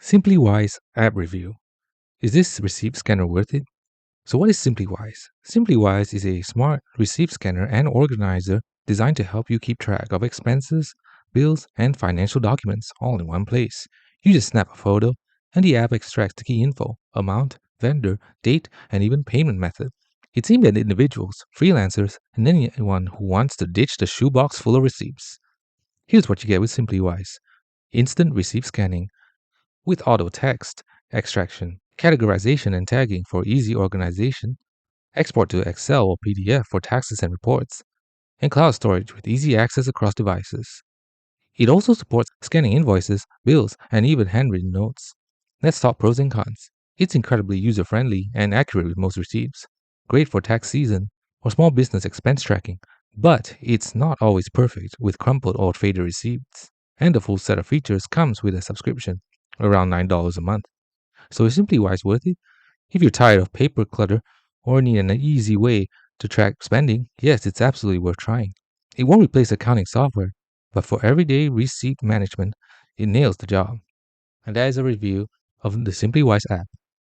SimplyWise App Review. Is this receipt scanner worth it? So what is SimplyWise? SimplyWise is a smart receipt scanner and organizer designed to help you keep track of expenses, bills, and financial documents all in one place. You just snap a photo and the app extracts the key info, amount, vendor, date, and even payment method. It's aimed at individuals, freelancers, and anyone who wants to ditch the shoebox full of receipts. Here's what you get with SimplyWise. Instant receipt scanning with auto text extraction, categorization and tagging for easy organization, export to Excel or PDF for taxes and reports, and cloud storage with easy access across devices. It also supports scanning invoices, bills, and even handwritten notes. Let's talk pros and cons. It's incredibly user-friendly and accurate with most receipts, great for tax season or small business expense tracking, but it's not always perfect with crumpled or faded receipts. And the full set of features comes with a subscription, around $9 a month. So is SimplyWise worth it? If you're tired of paper clutter or need an easy way to track spending, yes, it's absolutely worth trying. It won't replace accounting software, but for everyday receipt management, it nails the job. And that is a review of the SimplyWise app.